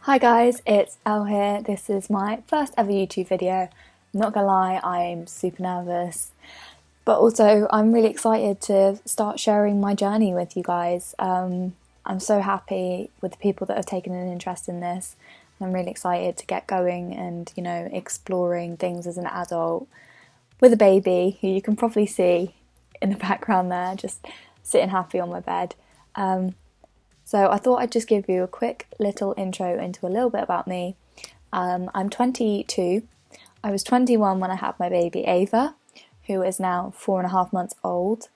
Hi guys, it's Elle here. This is my first ever YouTube video. I'm not gonna lie, I'm super nervous, but also I'm really excited to start sharing my journey with you guys. I'm so happy with the people that have taken an interest in this. I'm really excited to get going and, exploring things as an adult with a baby who you can probably see in the background there, just sitting happy on my bed. So I thought I'd just give you a quick little intro into a little bit about me. I'm 22. I was 21 when I had my baby Ava, who is now 4.5 months old.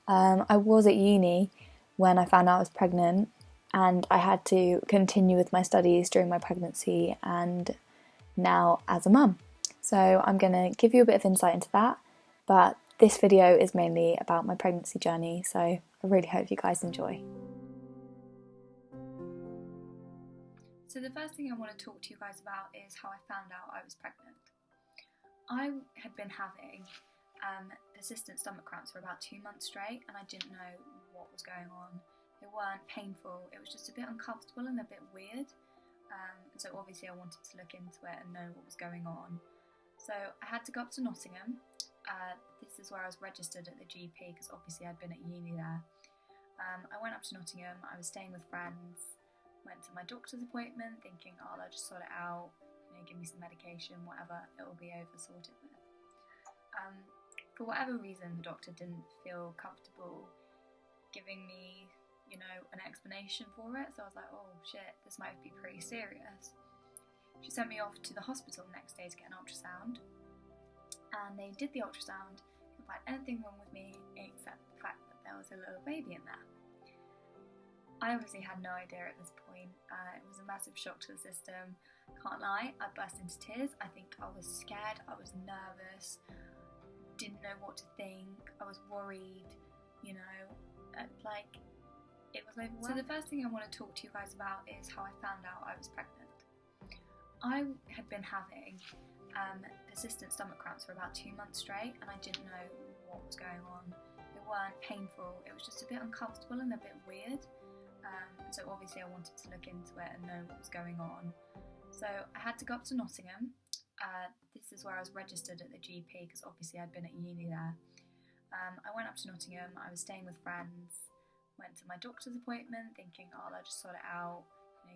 I was at uni when I found out I was pregnant, and I had to continue with my studies during my pregnancy and now as a mum. So I'm going to give you a bit of insight into that, but this video is mainly about my pregnancy journey, so I really hope you guys enjoy. So the first thing I want to talk to you guys about is how I found out I was pregnant. I had been having persistent stomach cramps for about 2 months straight, and I didn't know what was going on. They weren't painful, it was just a bit uncomfortable and a bit weird. And so obviously I wanted to look into it and know what was going on. So I had to go up to Nottingham. This is where I was registered at the GP because obviously I'd been at uni there. I went up to Nottingham, I was staying with friends. Went to my doctor's appointment thinking, oh, they'll just sort it out, give me some medication, whatever, it will be over, sorted with. For whatever reason, the doctor didn't feel comfortable giving me, an explanation for it, so I was like, oh shit, this might be pretty serious. She sent me off to the hospital the next day to get an ultrasound, and they did the ultrasound, couldn't find anything wrong with me except the fact that there was a little baby in there. I obviously had no idea at this point. It was a massive shock to the system. Can't lie, I burst into tears. I think I was scared, I was nervous, didn't know what to think, I was worried, it was overwhelming. So the first thing I want to talk to you guys about is how I found out I was pregnant. I had been having persistent stomach cramps for about 2 months straight, and I didn't know what was going on. They weren't painful, it was just a bit uncomfortable and a bit weird. So obviously I wanted to look into it and know what was going on. So I had to go up to Nottingham. This is where I was registered at the GP because obviously I'd been at uni there. I went up to Nottingham, I was staying with friends, went to my doctor's appointment thinking, oh, they'll just sort it out,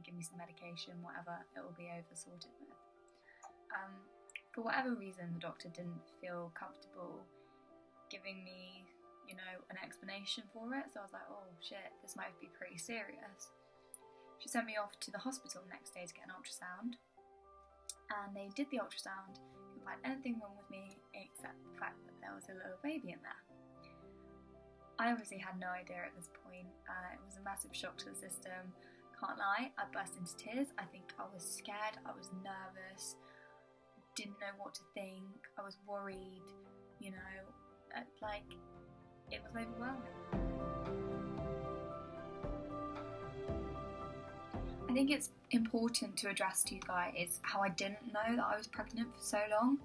give me some medication, whatever, it will be over, sorted with. For whatever reason, the doctor didn't feel comfortable giving me an explanation for it, so I was like, oh shit, this might be pretty serious. She sent me off to the hospital the next day to get an ultrasound, and they did the ultrasound, couldn't find anything wrong with me except the fact that there was a little baby in there. I obviously had no idea at this point. It was a massive shock to the system. Can't lie, I burst into tears. I think I was scared, I was nervous, didn't know what to think, I was worried, it was overwhelming. I think it's important to address to you guys how I didn't know that I was pregnant for so long.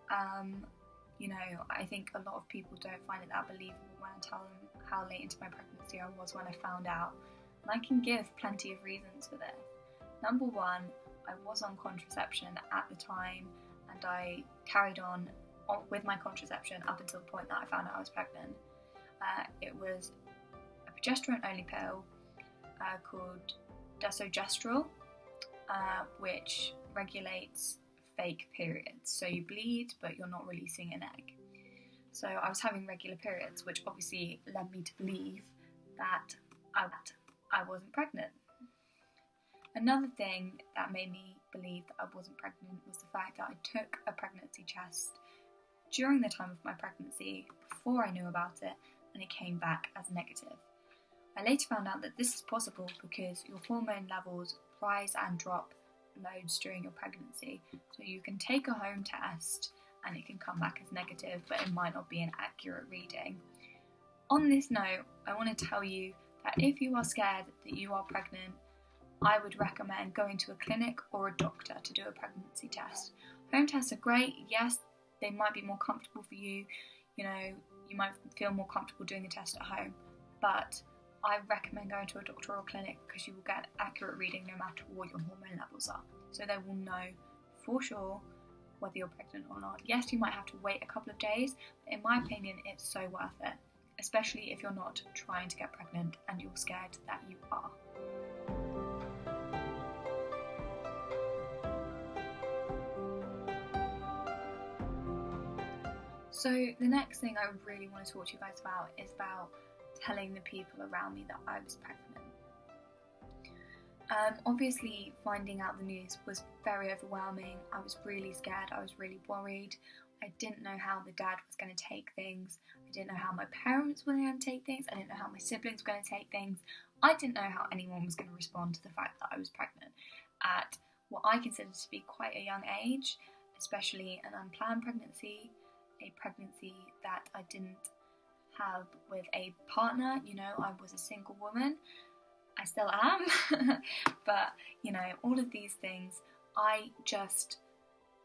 I think a lot of people don't find it that believable when I tell them how late into my pregnancy I was when I found out. And I can give plenty of reasons for this. Number one, I was on contraception at the time, and I carried on with my contraception up until the point that I found out I was pregnant. It was a progesterone-only pill called desogestrel, which regulates fake periods. So you bleed, but you're not releasing an egg. So I was having regular periods, which obviously led me to believe that I wasn't pregnant. Another thing that made me believe that I wasn't pregnant was the fact that I took a pregnancy test during the time of my pregnancy, before I knew about it, and it came back as negative. I later found out that this is possible because your hormone levels rise and drop loads during your pregnancy. So you can take a home test and it can come back as negative, but it might not be an accurate reading. On this note, I want to tell you that if you are scared that you are pregnant, I would recommend going to a clinic or a doctor to do a pregnancy test. Home tests are great, yes, they might be more comfortable for you, you might feel more comfortable doing the test at home, but I recommend going to a doctor or clinic because you will get accurate reading no matter what your hormone levels are. So they will know for sure whether you're pregnant or not. Yes, you might have to wait a couple of days, but in my opinion, it's so worth it, especially if you're not trying to get pregnant and you're scared that you are. So the next thing I really want to talk to you guys about is about telling the people around me that I was pregnant. Obviously, finding out the news was very overwhelming. I was really scared. I was really worried. I didn't know how the dad was going to take things. I didn't know how my parents were going to take things. I didn't know how my siblings were going to take things. I didn't know how anyone was going to respond to the fact that I was pregnant at what I considered to be quite a young age, especially an unplanned pregnancy, a pregnancy that I didn't have with a partner. You know, I was a single woman. I still am, but you know, all of these things, I just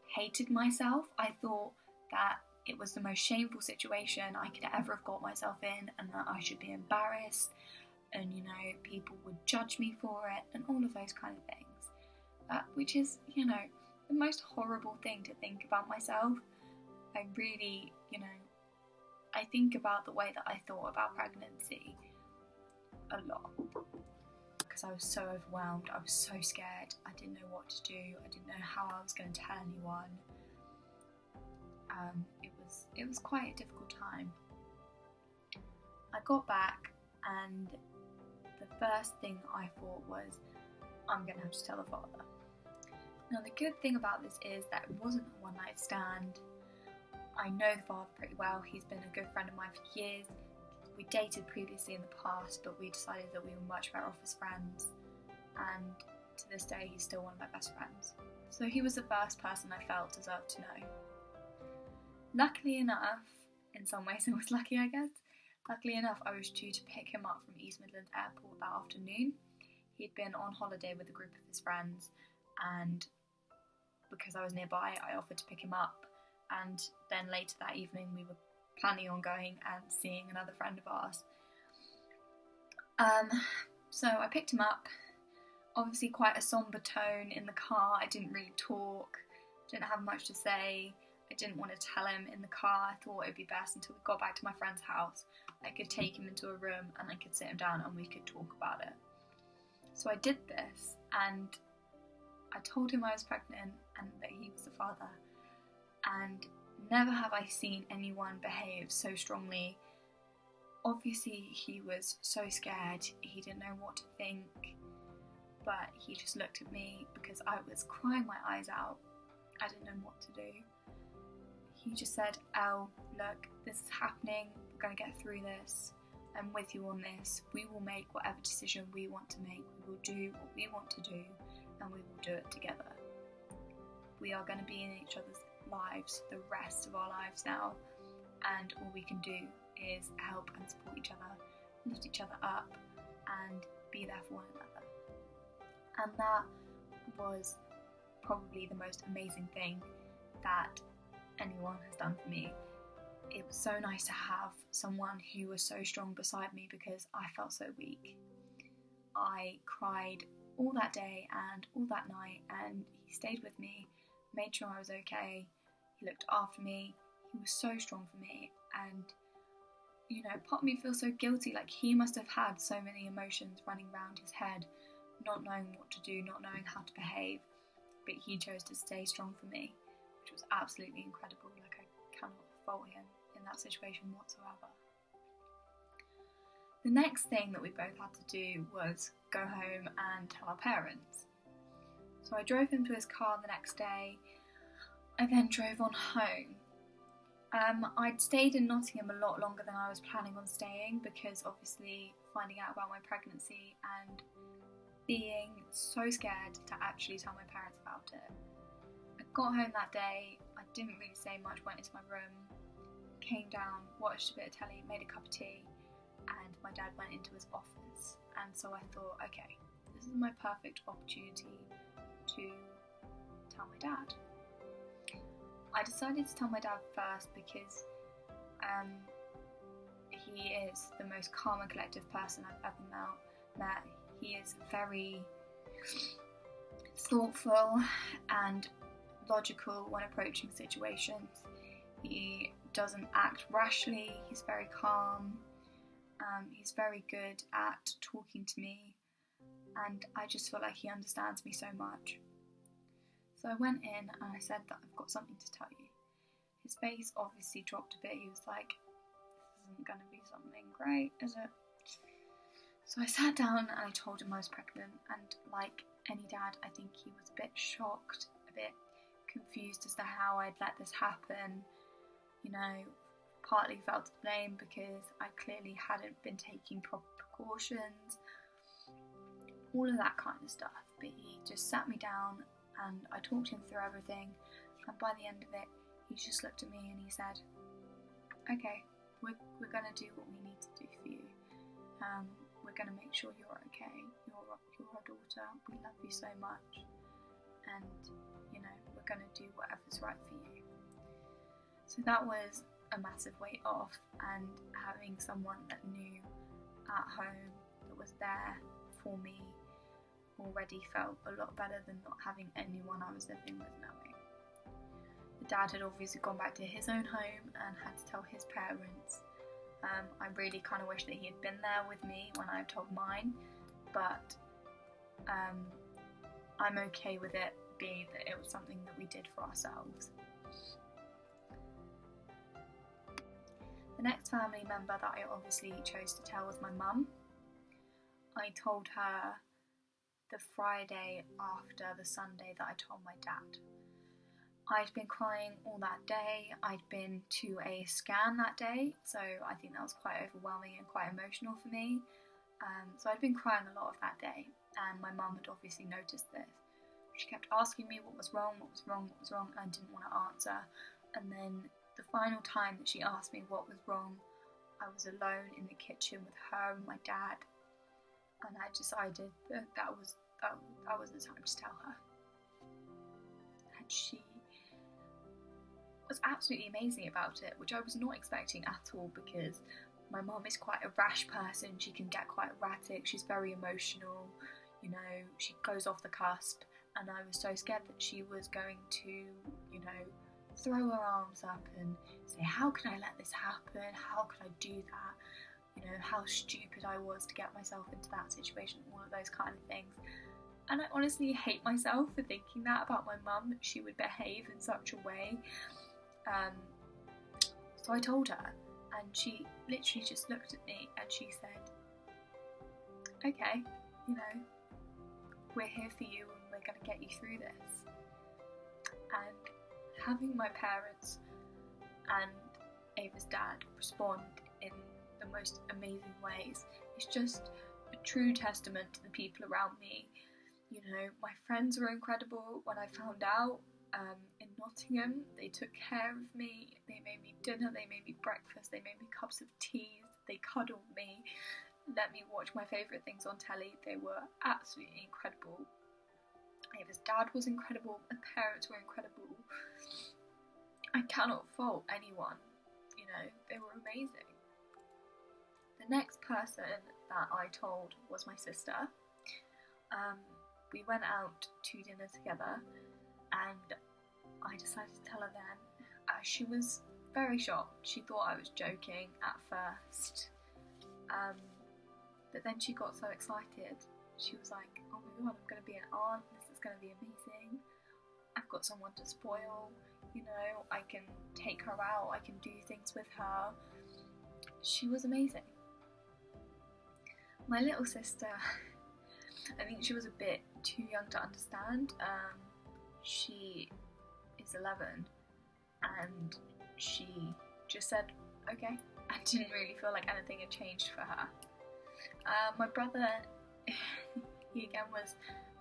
hated myself. I thought that it was the most shameful situation I could ever have got myself in, and that I should be embarrassed, and you know, people would judge me for it, and all of those kind of things, which is, you know, the most horrible thing to think about myself. I really, you know, I think about the way that I thought about pregnancy a lot. Because I was so overwhelmed, I was so scared, I didn't know what to do, I didn't know how I was going to tell anyone. It was quite a difficult time. I got back and the first thing I thought was, I'm going to have to tell the father. Now the good thing about this is that it wasn't a one night stand. I know the father pretty well, he's been a good friend of mine for years. We dated previously in the past, but we decided that we were much better off as friends, and to this day he's still one of my best friends. So he was the first person I felt deserved to know. Luckily enough, in some ways I was lucky I guess, luckily enough I was due to pick him up from East Midlands Airport that afternoon. He'd been on holiday with a group of his friends, and because I was nearby I offered to pick him up, and then later that evening we were planning on going and seeing another friend of ours. So I picked him up, obviously quite a somber tone in the car. I didn't really talk, didn't have much to say. I didn't want to tell him in the car. I thought it would be best until we got back to my friend's house. I could take him into a room and I could sit him down and we could talk about it. So I did this, and I told him I was pregnant and that he was the father. And never have I seen anyone behave so strongly. Obviously he was so scared, he didn't know what to think, but he just looked at me because I was crying my eyes out. I didn't know what to do. He just said, Elle, look, this is happening, we're going to get through this, I'm with you on this, we will make whatever decision we want to make, we will do what we want to do, and we will do it together. We are going to be in each other's lives the rest of our lives now, and all we can do is help and support each other, lift each other up, and be there for one another. And that was probably the most amazing thing that anyone has done for me. It was so nice to have someone who was so strong beside me because I felt so weak. I cried all that day and all that night, and he stayed with me, made sure I was okay. He looked after me. He was so strong for me, and you know, part of me feels so guilty, like he must have had so many emotions running around his head, not knowing what to do, not knowing how to behave, but he chose to stay strong for me, which was absolutely incredible. Like, I cannot fault him in that situation whatsoever. The next thing that we both had to do was go home and tell our parents. So I drove him to his car the next day. I then drove on home. I'd stayed in Nottingham a lot longer than I was planning on staying because obviously finding out about my pregnancy and being so scared to actually tell my parents about it. I got home that day, I didn't really say much, went into my room, came down, watched a bit of telly, made a cup of tea, and my dad went into his office. And so I thought, okay, this is my perfect opportunity to tell my dad. I decided to tell my dad first because he he is the most calm and collective person I've ever met. He is very thoughtful and logical when approaching situations. He doesn't act rashly, he's very calm, he's very good at talking to me, and I just feel like he understands me so much. So I went in and I said that I've got something to tell you. His face obviously dropped a bit. He was like, this isn't going to be something great, is it? So I sat down and I told him I was pregnant, and like any dad, I think he was a bit shocked, a bit confused as to how I'd let this happen. You know, partly felt to blame because I clearly hadn't been taking proper precautions, all of that kind of stuff. But he just sat me down and I talked him through everything, and by the end of it, he just looked at me and he said, okay, we're going to do what we need to do for you. We're going to make sure you're okay. You're our daughter. We love you so much. And, you know, we're going to do whatever's right for you. So that was a massive weight off, and having someone that knew at home, that was there for me, already felt a lot better than not having anyone I was living with knowing. The dad had obviously gone back to his own home and had to tell his parents. I really kind of wish that he had been there with me when I told mine, but I'm okay with it being that it was something that we did for ourselves. The next family member that I obviously chose to tell was my mum. I told her the Friday after the Sunday that I told my dad. I'd been crying all that day. I'd been to a scan that day, so I think that was quite overwhelming and quite emotional for me. So I'd been crying a lot of that day, and my mum had obviously noticed this. She kept asking me what was wrong, and I didn't want to answer. And then the final time that she asked me what was wrong, I was alone in the kitchen with her and my dad, and I decided that was the time to tell her. And she was absolutely amazing about it, which I was not expecting at all, because my mum is quite a rash person. She can get quite erratic, she's very emotional, you know, she goes off the cusp, and I was so scared that she was going to, you know, throw her arms up and say, how can I let this happen? How could I do that? You know, how stupid I was to get myself into that situation, all of those kind of things. And I honestly hate myself for thinking that about my mum, that she would behave in such a way. So I told her, and she literally just looked at me and she said, okay, you know, we're here for you and we're going to get you through this. And having my parents and Ava's dad respond in the most amazing ways is just a true testament to the people around me. You know, my friends were incredible. When I found out in Nottingham, they took care of me. They made me dinner, they made me breakfast, they made me cups of tea, they cuddled me, let me watch my favourite things on telly. They were absolutely incredible. Ava's dad was incredible, my parents were incredible. I cannot fault anyone, you know, they were amazing. The next person that I told was my sister. We went out to dinner together, and I decided to tell her then. She was very shocked. She thought I was joking at first, but then she got so excited. She was like, oh my god, I'm going to be an aunt, this is going to be amazing. I've got someone to spoil, you know, I can take her out, I can do things with her. She was amazing. My little sister, I think she was a bit too young to understand. She is 11, and she just said, okay. I didn't really feel like anything had changed for her. My brother, he again was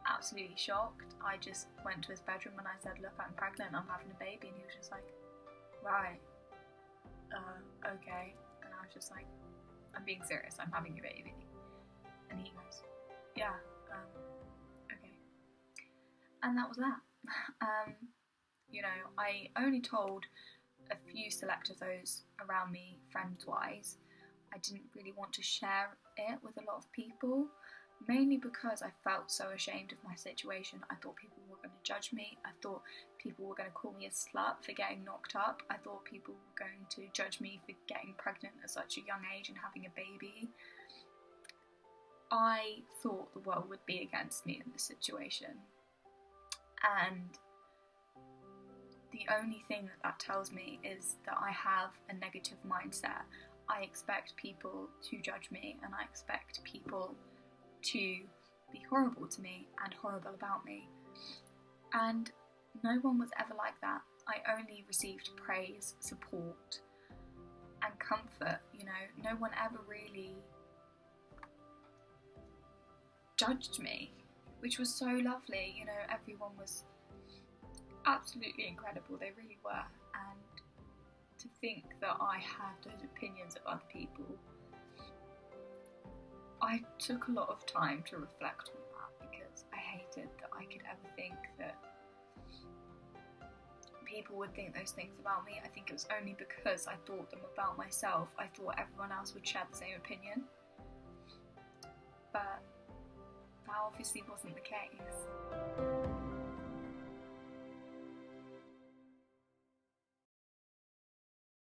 absolutely shocked. I just went to his bedroom and I said, look, I'm pregnant, I'm having a baby, and he was just like, right, okay. And I was just like, I'm being serious, I'm having a baby. And he goes, yeah, okay. And that was that. You know, I only told a few select of those around me, friends-wise. I didn't really want to share it with a lot of people, mainly because I felt so ashamed of my situation. I thought people were going to judge me. I thought people were going to call me a slut for getting knocked up. I thought people were going to judge me for getting pregnant at such a young age and having a baby. I thought the world would be against me in this situation. And the only thing that tells me is that I have a negative mindset. I expect people to judge me, and I expect people to be horrible to me and horrible about me. And no one was ever like that. I only received praise, support, and comfort. No one ever really judged me, which was so lovely. Everyone was absolutely incredible. They really were. And to think that I had those opinions of other people, I took a lot of time to reflect on that, because I hated that I could ever think that people would think those things about me. I think it was only because I thought them about myself. I thought everyone else would share the same opinion, but that obviously wasn't the case.